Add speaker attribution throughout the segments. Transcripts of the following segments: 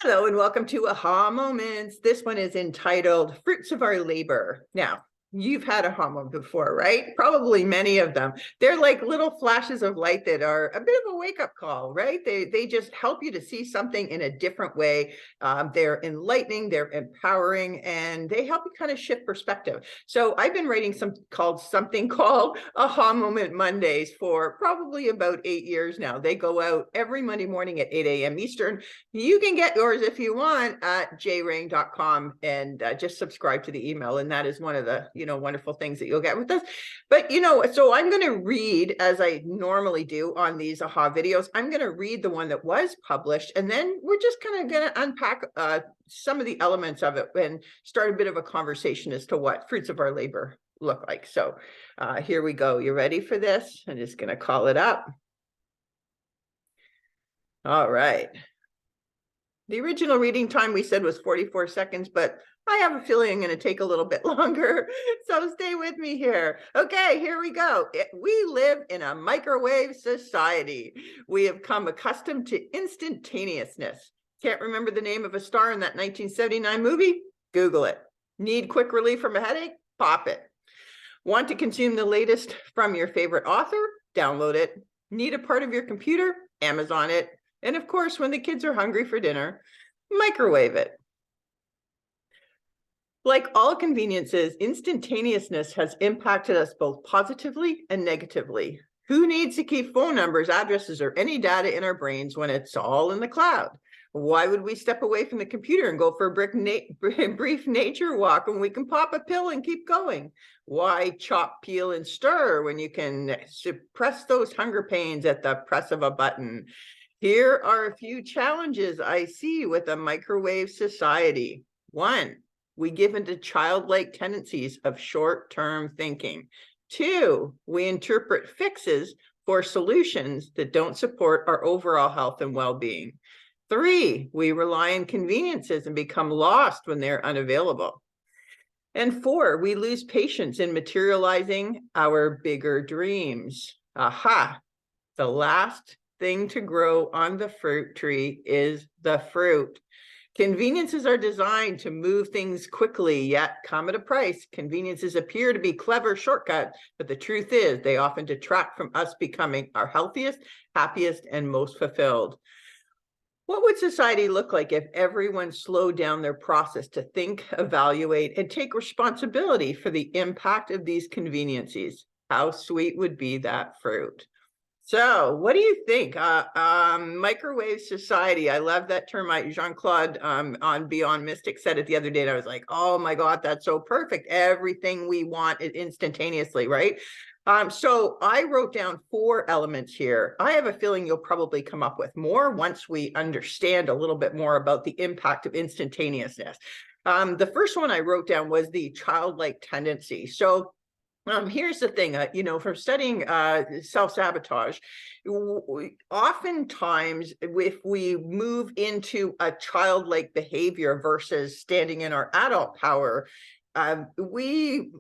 Speaker 1: Hello and welcome to Aha Moments. This one is entitled Fruits of Our Labor. Now, you've had aha moment before, right? Probably many of them. They're like little flashes of light that are a bit of a wake-up call, right? They just help you to see something in a different way. They're enlightening, they're empowering, and they help you kind of shift perspective. So I've been writing something called Aha Moment Mondays for probably about 8 years now. They go out every Monday morning at 8 a.m. Eastern. You can get yours if you want at jrain.com and just subscribe to the email. And that is one of the, wonderful things that you'll get with us. But, so I'm going to read, as I normally do on these AHA videos, I'm going to read the one that was published. And then we're just kind of going to unpack some of the elements of it and start a bit of a conversation as to what fruits of our labor look like. So here we go. You ready for this? I'm just going to call it up. All right. The original reading time we said was 44 seconds, but I have a feeling I'm going to take a little bit longer. So stay with me here. Okay, here we go. We live in a microwave society. We have come accustomed to instantaneousness. Can't remember the name of a star in that 1979 movie? Google it. Need quick relief from a headache? Pop it. Want to consume the latest from your favorite author? Download it. Need a part of your computer? Amazon it. And of course, when the kids are hungry for dinner, microwave it. Like all conveniences, instantaneousness has impacted us both positively and negatively. Who needs to keep phone numbers, addresses, or any data in our brains when it's all in the cloud? Why would we step away from the computer and go for a brief nature walk when we can pop a pill and keep going? Why chop, peel, and stir when you can suppress those hunger pains at the press of a button? Here are a few challenges I see with a microwave society. 1, we give into childlike tendencies of short-term thinking. 2, we interpret fixes for solutions that don't support our overall health and well-being. 3, we rely on conveniences and become lost when they're unavailable. And 4, we lose patience in materializing our bigger dreams. Aha, the last thing to grow on the fruit tree is the fruit. Conveniences are designed to move things quickly, yet come at a price. Conveniences appear to be clever shortcuts, but the truth is they often detract from us becoming our healthiest, happiest, and most fulfilled. What would society look like if everyone slowed down their process to think, evaluate, and take responsibility for the impact of these conveniences? How sweet would be that fruit? So what do you think? Microwave society. I love that term. Jean-Claude on Beyond Mystic said it the other day, and I was like, oh my God, that's so perfect. Everything we want is instantaneously, right? So I wrote down 4 elements here. I have a feeling you'll probably come up with more once we understand a little bit more about the impact of instantaneousness. The first one I wrote down was the childlike tendency. So here's the thing, from studying self-sabotage, oftentimes if we move into a childlike behavior versus standing in our adult power, we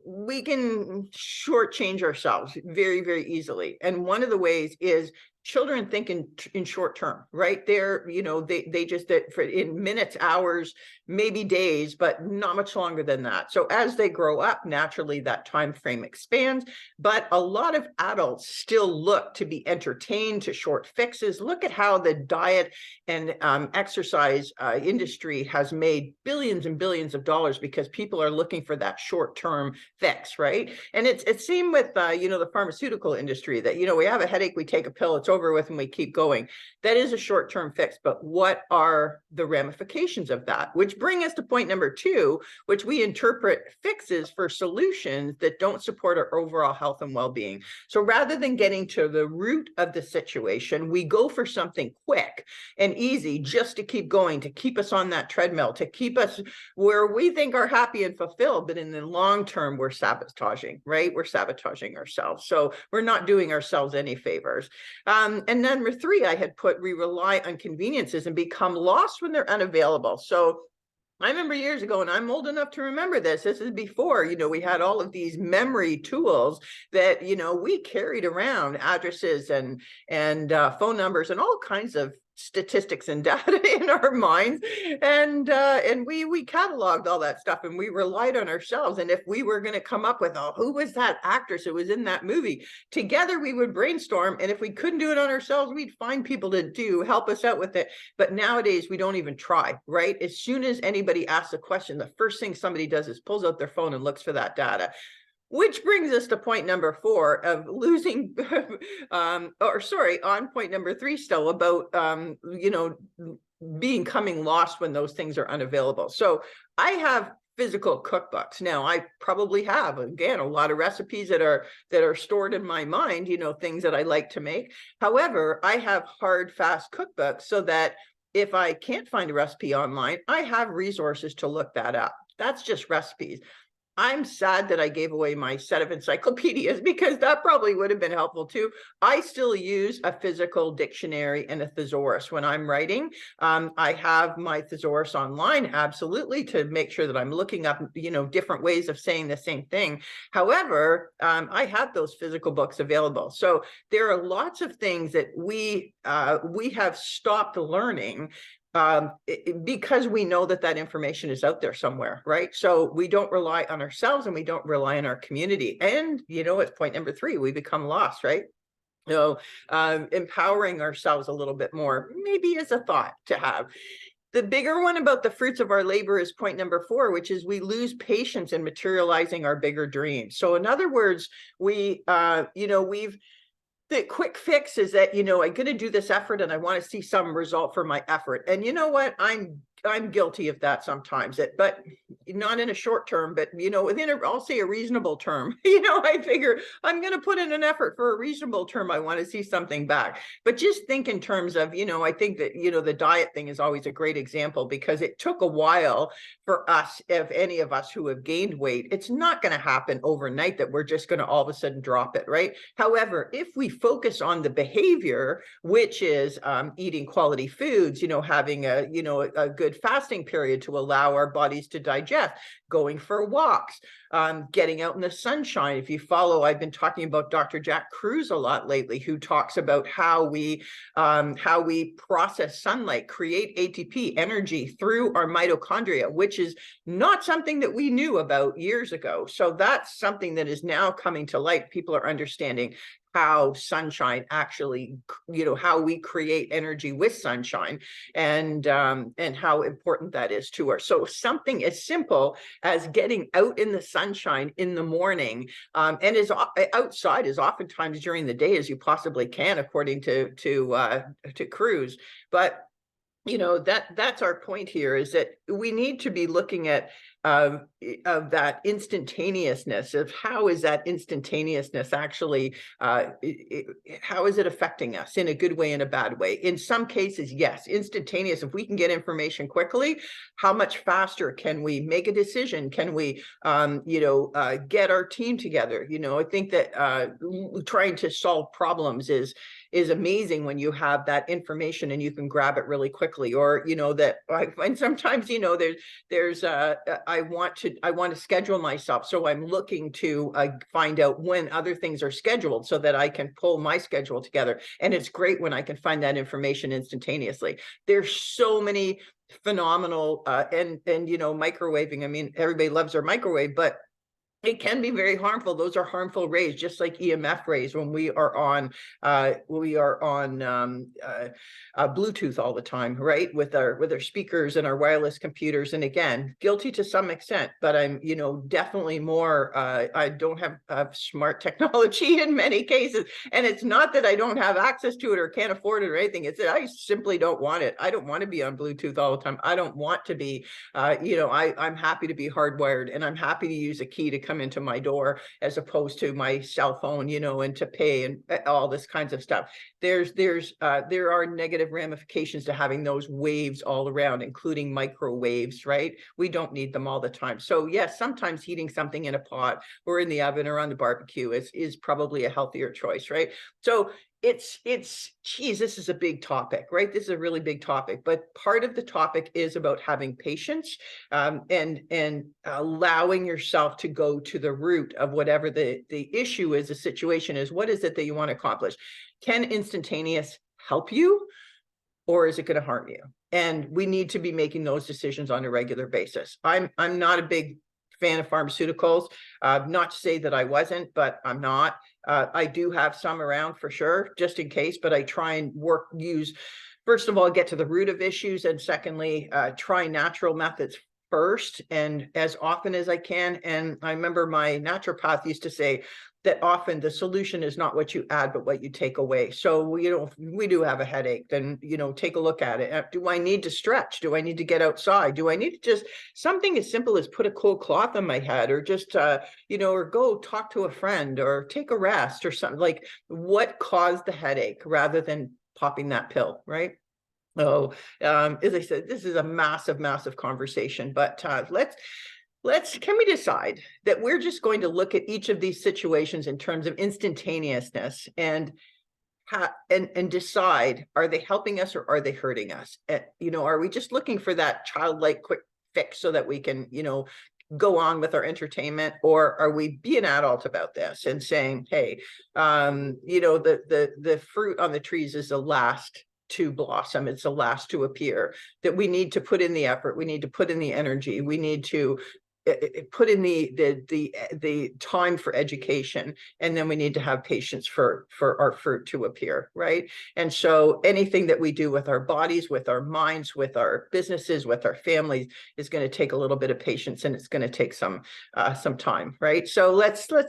Speaker 1: can shortchange ourselves very, very easily. And one of the ways is children think in short term, right? They're, they just in minutes, hours, maybe days, but not much longer than that. So as they grow up, naturally that time frame expands. But a lot of adults still look to be entertained to short fixes. Look at how the diet and exercise industry has made billions and billions of dollars because people are looking for that short-term fix, right? And it's same with the pharmaceutical industry that we have a headache, we take a pill, it's over with, and we keep going. That is a short-term fix, but what are the ramifications of that? Which bring us to point number 2, which we interpret fixes for solutions that don't support our overall health and well-being. So rather than getting to the root of the situation, we go for something quick and easy just to keep going, to keep us on that treadmill, to keep us where we think are happy and fulfilled, but in the long term, we're sabotaging, right? We're sabotaging ourselves. So we're not doing ourselves any favors. And number 3, I had put, we rely on conveniences and become lost when they're unavailable. So I remember years ago, and I'm old enough to remember this. This is before, we had all of these memory tools that, we carried around addresses and phone numbers and all kinds of statistics and data in our minds, and we cataloged all that stuff, and we relied on ourselves. And if we were going to come up with, oh, who was that actress who was in that movie, together we would brainstorm, and if we couldn't do it on ourselves, we'd find people to help us out with it. But nowadays we don't even try, right? As soon as anybody asks a question, the first thing somebody does is pulls out their phone and looks for that data. Which brings us to point number 4 of losing, on point number 3 still, about, becoming lost when those things are unavailable. So I have physical cookbooks. Now, I probably have, again, a lot of recipes that are stored in my mind, things that I like to make. However, I have hard, fast cookbooks so that if I can't find a recipe online, I have resources to look that up. That's just recipes. I'm sad that I gave away my set of encyclopedias, because that probably would have been helpful too. I still use a physical dictionary and a thesaurus when I'm writing. I have my thesaurus online, absolutely, to make sure that I'm looking up, different ways of saying the same thing. However, I have those physical books available. So there are lots of things that we have stopped learning because we know that information is out there somewhere, right? So we don't rely on ourselves, and we don't rely on our community. And, it's point number 3, we become lost, right? So empowering ourselves a little bit more, maybe, is a thought to have. The bigger one about the fruits of our labor is point number 4, which is we lose patience in materializing our bigger dreams. So in other words, the quick fix is that, I'm going to do this effort and I want to see some result for my effort. And you know what? I'm guilty of that sometimes, but not in a short term, but, within I'll say a reasonable term. I figure I'm going to put in an effort for a reasonable term. I want to see something back. But just think in terms of, I think that, the diet thing is always a great example, because it took a while for us, if any of us who have gained weight. It's not going to happen overnight that we're just going to all of a sudden drop it, right? However, if we focus on the behavior, which is eating quality foods, having a good fasting period to allow our bodies to digest, going for walks, getting out in the sunshine. If you follow, I've been talking about Dr. Jack Kruse a lot lately, who talks about how we process sunlight, create ATP, energy, through our mitochondria, which is not something that we knew about years ago. So that's something that is now coming to light. People are understanding how sunshine actually, how we create energy with sunshine, and how important that is to us. So something as simple as getting out in the sunshine in the morning, and outside as oftentimes during the day as you possibly can, according to Kruse. But that's our point here, is that we need to be looking at of that instantaneousness, of how is that instantaneousness actually, how is it affecting us in a good way and a bad way? In some cases, yes, instantaneous. If we can get information quickly, how much faster can we make a decision? Can we, get our team together? I think that trying to solve problems is amazing when you have that information and you can grab it really quickly. Or that I find sometimes there's I want to schedule myself, so I'm looking to find out when other things are scheduled so that I can pull my schedule together. And it's great when I can find that information instantaneously. There's so many phenomenal and microwaving. I mean, everybody loves their microwave, but it can be very harmful. Those are harmful rays, just like EMF rays when we are on Bluetooth all the time, right? With our speakers and our wireless computers. And again, guilty to some extent, but I'm definitely more. I don't have smart technology in many cases, and it's not that I don't have access to it or can't afford it or anything. It's that I simply don't want it. I don't want to be on Bluetooth all the time. I don't want to be. I'm happy to be hardwired, and I'm happy to use a key to come into my door as opposed to my cell phone, and to pay and all this kinds of stuff. There are negative ramifications to having those waves all around, including microwaves, right? We don't need them all the time. So yes, sometimes heating something in a pot or in the oven or on the barbecue is probably a healthier choice, right? So geez, this is a big topic, right? This is a really big topic, but part of the topic is about having patience, and allowing yourself to go to the root of whatever the issue is, the situation is. What is it that you want to accomplish? Can instantaneous help you? or is it going to harm you? And we need to be making those decisions on a regular basis. I'm not a big fan of pharmaceuticals. Not to say that I wasn't, but I'm not. I do have some around for sure, just in case, but I try and first of all, get to the root of issues. And secondly, try natural methods first and as often as I can. And I remember my naturopath used to say that often the solution is not what you add, but what you take away. So, if we do have a headache, then, take a look at it. Do I need to stretch? Do I need to get outside? Do I need to just something as simple as put a cold cloth on my head, or just, or go talk to a friend, or take a rest, or something? Like, what caused the headache rather than popping that pill, right? So, as I said, this is a massive, massive conversation, but can we decide that we're just going to look at each of these situations in terms of instantaneousness and decide, are they helping us or are they hurting us? Are we just looking for that childlike quick fix so that we can, go on with our entertainment, or are we being adult about this and saying, hey, the fruit on the trees is the last to blossom, it's the last to appear, that we need to put in the effort, we need to put in the energy, we need to put in the time for education, and then we need to have patience for our fruit to appear, right? And so anything that we do with our bodies, with our minds, with our businesses, with our families is going to take a little bit of patience, and it's going to take some time, right? So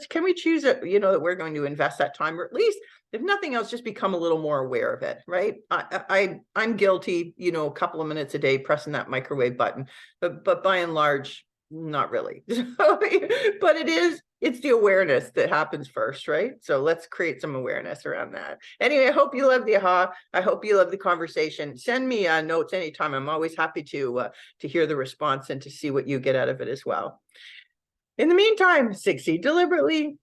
Speaker 1: can we choose that we're going to invest that time, or at least, if nothing else, just become a little more aware of it, right? I'm guilty, a couple of minutes a day pressing that microwave button, but by and large, not really. But it's the awareness that happens first, right? So let's create some awareness around that. Anyway, I hope you love the AHA. I hope you love the conversation. Send me notes anytime. I'm always happy to hear the response and to see what you get out of it as well. In the meantime, succeed deliberately,